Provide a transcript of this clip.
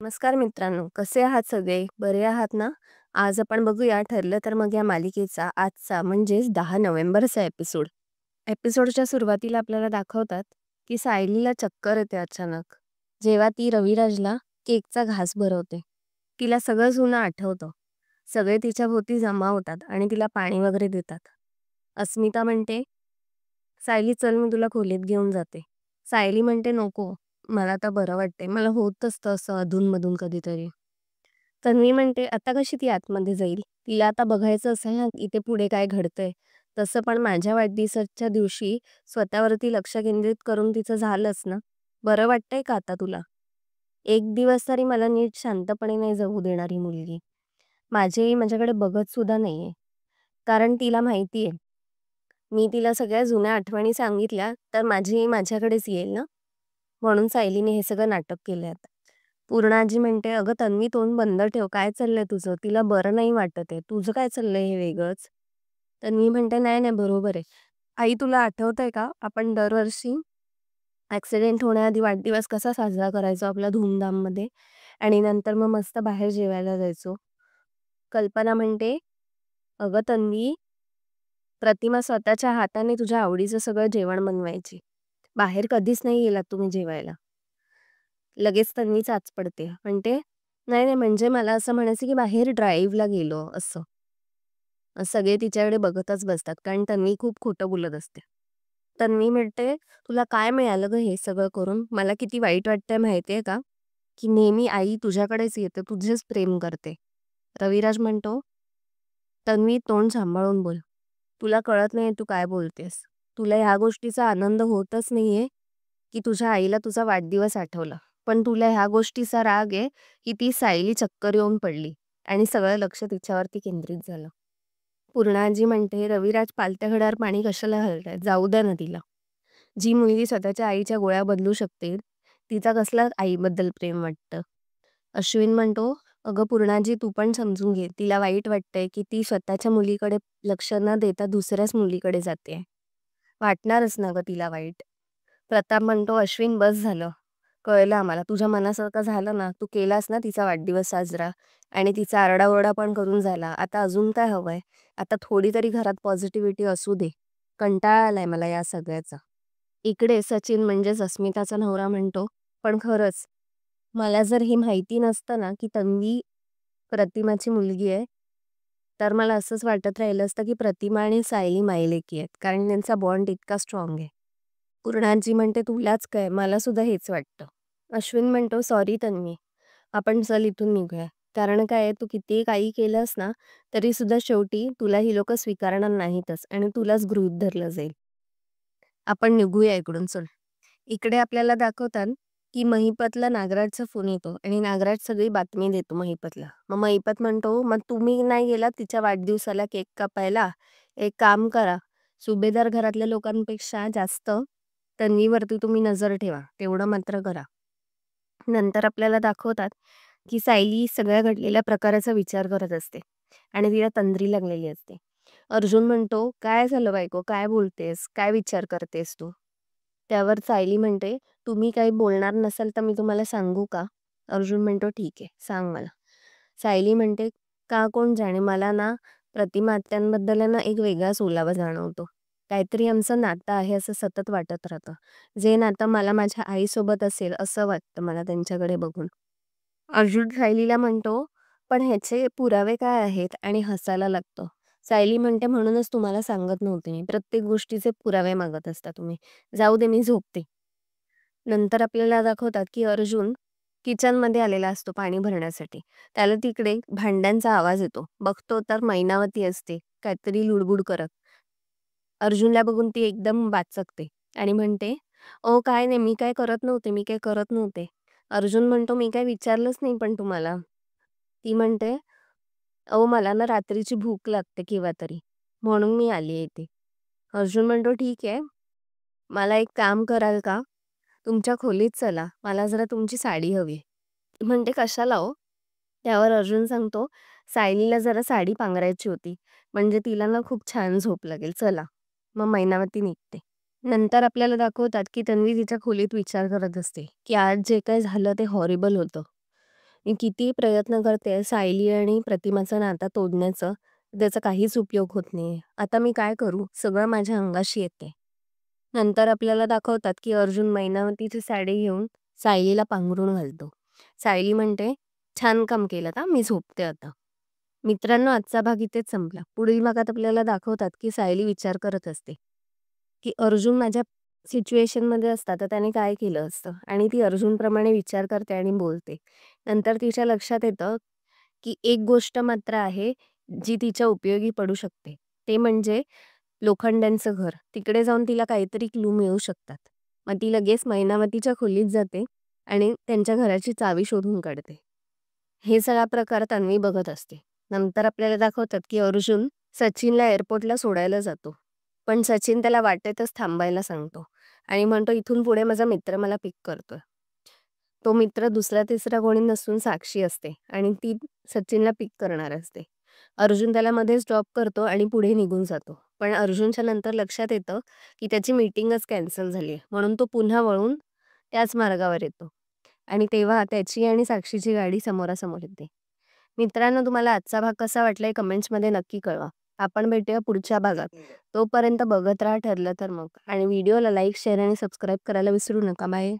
नमस्कार मित्रांनो, कसे आहात सगळे? बरे आहात ना? आज आपण बघूया ठरलं तर मग या मालिकेचा आजचा म्हणजेच 10 नोव्हेंबरचा एपिसोड. एपिसोडच्या सुरुवातीला आपल्याला दाखवतात की सायलीला चक्कर येते अचानक, जेव्हा ती रविराजला केकचा घास भरवते. तिला सगळं जुनं आठवतं. सगळे तिच्या भोवती जमा होतात आणि तिला पाणी वगैरे देतात. अस्मिता म्हणते, सायली चल मी तुला खोलीत घेऊन जाते. सायली म्हणते नको, मला आता बरं वाटतंय. मला होत असतं असं अधूनमधून कधीतरी. तन्वी म्हणते आता कशी ती आतमध्ये जाईल? तिला आता बघायचं असेल ना इथे पुढे काय घडतंय. तसं पण माझ्या वाढदिवसाच्या दिवशी स्वतःवरती लक्ष केंद्रित करून तिचं झालंच ना. बरं वाटतंय का आता तुला? एक दिवस तरी मला नीट शांतपणे नाही जगू देणार ही मुलगी. माझी आई माझ्याकडे बघत सुद्धा नाहीये. कारण तिला माहितीये, मी तिला सगळ्या जुन्या आठवणी सांगितल्या तर माझी आई माझ्याकडेच येईल ना. म्हणून सायलीने हे सगळं नाटक केलंय आता. पूर्णाजी म्हणते अगं तन्वी तोंड बंद ठेव, काय चाललंय तुझं? तिला बरं नाही वाटत आहे, तुझं काय चाललंय हे वेगळंच? तन्वी म्हणते नाही नाही बरोबर आहे. आई तुला आठवतंय का आपण दरवर्षी ऍक्सिडेंट होण्याआधी वाढदिवस कसा साजरा करायचो आपला धूमधाममध्ये, आणि नंतर मग मस्त बाहेर जेवायला जायचो. कल्पना म्हणते अगं तन्वी, प्रतिमा स्वतःच्या हाताने तुझ्या आवडीचं सगळं जेवण बनवायची. बाहेर कधीच नाही गेलात तुम्ही जेवायला. लगेच तन्वी चाच पडते. म्हणते, "नाही, नाही म्हणजे मला असं म्हणायचं की बाहेर ड्राईव्हला गेलो," असं. सगळे तिच्याकडे बघतच बसतात कारण तन्वी खूप खोटं बोलत असते. तन्वी म्हणते, "तुला काय मिळालं गं हे सगळं करून? मला किती वाईट वाटतंय माहितीये का? की नेहमी आई तुझ्याकडेच येते, तुझेच प्रेम करते." रविराज म्हणतो, "तन्वी तोंड सांभाळून बोल. तुला कळत नाही तू काय बोलतेस. तुला ह्या गोष्टीचा आनंद होतच नाहीये की तुझ्या आईला तुझा वाढदिवस आठवला. पण तुला ह्या गोष्टीचा राग आहे की ती सायली चक्कर येऊन पडली आणि सगळं लक्ष तिच्यावरती केंद्रित झालं." पूर्णाजी म्हणते, "रविराज पालत्या घड्यावर पाणी कशाला घालताय? जाऊ द्या ना तिला. जी मुलगी स्वतःच्या आईच्या गोळ्या बदलू शकते, तिचा कसला आईबद्दल प्रेम वाटतं?" अश्विन म्हणतो, "अगं पूर्णाजी तू पण समजून घे. तिला वाईट वाटतंय की ती स्वतःच्या मुलीकडे लक्ष न देता दुसऱ्याच मुलीकडे जाते. वाटणारच ना गं तिला वाईट." प्रताप म्हणतो, "अश्विन बस झालं. कळलं आम्हाला. तुझ्या मनासारखं झालं ना, तू केलास ना तिचा वाढदिवस साजरा आणि तिचा आरडाओरडा पण करून झाला. आता अजून काय हवंय? आता थोडी तरी घरात पॉझिटिव्हिटी असू दे. कंटाळा आलाय मला या सगळ्याचा." इकडे सचिन म्हणजेच अस्मिताचा नवरा म्हणतो, "पण खरंच, मला जर हे माहिती नसतं ना की तन्वी प्रतिमाची मुलगी आहे, तर मला असंच वाटत राहिलं असतं की प्रतिमा आणि सायली मायलेकी आहेत. कारण त्यांचा बॉन्ड इतका स्ट्रॉंग आहे." पूर्णाजी म्हणते, "तुलाच काय, मला सुद्धा हेच वाटतं." अश्विन म्हणतो, "सॉरी तन्वी, आपण चल इथून निघूया. कारण काय आहे, तू कितीही काही केलंस ना, तरी सुद्धा शेवटी तुला ही लोकं स्वीकारणार नाहीतच आणि तुलाच गृहीत धरलं जाईल. आपण निघूया इकडून चल." इकडे आपल्याला दाखवतात की महिपतला नागराजचा फोन येतो आणि नागराज सगळी बातमी देतो महिपतला. मग महिपत म्हणतो, "मग तुम्ही नाही गेलात तिच्या वाढदिवसाला केक कापायला? एक काम करा, सुभेदार घरातल्या लोकांपेक्षा जास्त तन्वीवरती तुम्ही नजर ठेवा, तेवढं मात्र करा." नंतर आपल्याला दाखवतात की सायली सगळ्या घडलेल्या प्रकाराचा विचार करत असते आणि तिला तंद्री लागलेली असते. अर्जुन म्हणतो, "काय झालं बायको, काय बोलतेस, काय विचार करतेस तू?" त्यावर सायली म्हणते, "तुम्ही काही बोलणार नसाल तर मी तुम्हाला सांगू का?" अर्जुन म्हणतो, "ठीक आहे, सांग मला." सायली म्हणते, "का कोण जाणे, मला ना प्रतिमा आत्यांबद्दल आहे ना एक वेगळाच ओलावा जाणवतो. काहीतरी आमचं नातं आहे असं सतत वाटत राहतं. जे नातं मला माझ्या आईसोबत असेल असं वाटतं मला त्यांच्याकडे बघून." अर्जुन सायलीला म्हणतो, "पण ह्याचे पुरावे काय आहेत?" आणि हसायला लागतो. सायली म्हणते, "म्हणूनच तुम्हाला सांगत नव्हते मी. प्रत्येक गोष्टीचे पुरावे मागत असता तुम्ही. जाऊ दे मी झोपते." नंतर आपल्याला दाखवतात की अर्जुन किचनमध्ये आलेला असतो पाणी भरण्यासाठी. त्याला तिकडे भांड्यांचा आवाज येतो. बघतो तर मैनावती असते काहीतरी लुडबुड करत. अर्जुनला बघून ती एकदम बाचकते आणि म्हणते, "ओ काय नाही, मी काय करत नव्हते, मी काय करत नव्हते." अर्जुन म्हणतो, "मी काय विचारलंच नाही पण तुम्हाला." ती म्हणते, "अहो मला ना रात्रीची भूक लागते केव्हा तरी, म्हणून मी आली इथे." अर्जुन म्हणतो, "ठीक आहे, मला एक काम कराल का? तुमच्या खोलीत चला, मला जरा तुमची साडी हवी." ती म्हणते, "कशाला हो?" त्यावर अर्जुन सांगतो, "सायलीला जरा साडी पांघरायची होती, म्हणजे तिला ना खूप छान झोप लागेल, चला." मग मैनावती निघते. नंतर आपल्याला दाखवतात की तन्वी तिच्या खोलीत विचार करत असते की आज जे काही झालं ते हॉरिबल होतं. मी कितीही प्रयत्न करते सायली आणि प्रतिमाचं नातं तोडण्याचं, त्याचा काहीच उपयोग होत नाहीये. आता मी काय करू? सगळं माझ्या अंगाशी येतंय. नंतर आपल्याला दाखवतात, की अर्जुन मैनावतीची साडी घेऊन सायलीला पांघरून घालतो. सायली म्हणते, "छान काम केलंत हां, मी झोपते आता." मित्रांनो, आजचा भाग इथेच संपला. पुढील भागात आपल्याला दाखवतात, की सायली विचार करत असते, की अर्जुन माझ्या सिच्युएशनमध्ये असता तर त्याने काय केलं असतं? आणि ती अर्जुनप्रमाणे विचार करते आणि बोलते. नंतर तिच्या लक्षात येतं, की एक गोष्ट मात्र आहे, जी तिच्या उपयोगी पडू शकते. ते म्हणजे लोखंड्यांचं घर. तिकडे जाऊन तिला काहीतरी क्लू मिळू शकतात. मग ती लगेच मैनावतीच्या खोलीत जाते आणि त्यांच्या घराची चावी शोधून काढते. हे सगळा प्रकार तन्वी बघत असते. नंतर आपल्याला दाखवतात, की अर्जुन सचिनला एअरपोर्टला सोडायला जातो. पण सचिन त्याला वाटेतच थांबायला सांगतो आणि म्हणतो, "इथून पुढे माझा मित्र मला पिक करतोय." तो मित्र दुसरा-तिसरा कोणी नसून साक्षी असते आणि ती सचिनला पिक करणार असते. अर्जुन त्याला मध्येच ड्रॉप करतो आणि पुढे निघून जातो. पण अर्जुनच्या नंतर लक्षात येतं, की त्याची मीटिंगच कॅन्सल झाली आहे. म्हणून तो पुन्हा वळून त्याच मार्गावर येतो आणि तेव्हा त्याची आणि साक्षीची गाडी समोरासमोर येते. मित्रांनो, तुम्हाला आजचा भाग कसा वाटलाय कमेंट्समध्ये नक्की कळवा. आपण भेटूया पुढच्या भागात. तोपर्यंत बघत राहा ठरलं तर मग आणि व्हिडिओला लाईक, शेअर आणि सबस्क्राईब करायला विसरू नका. बाय.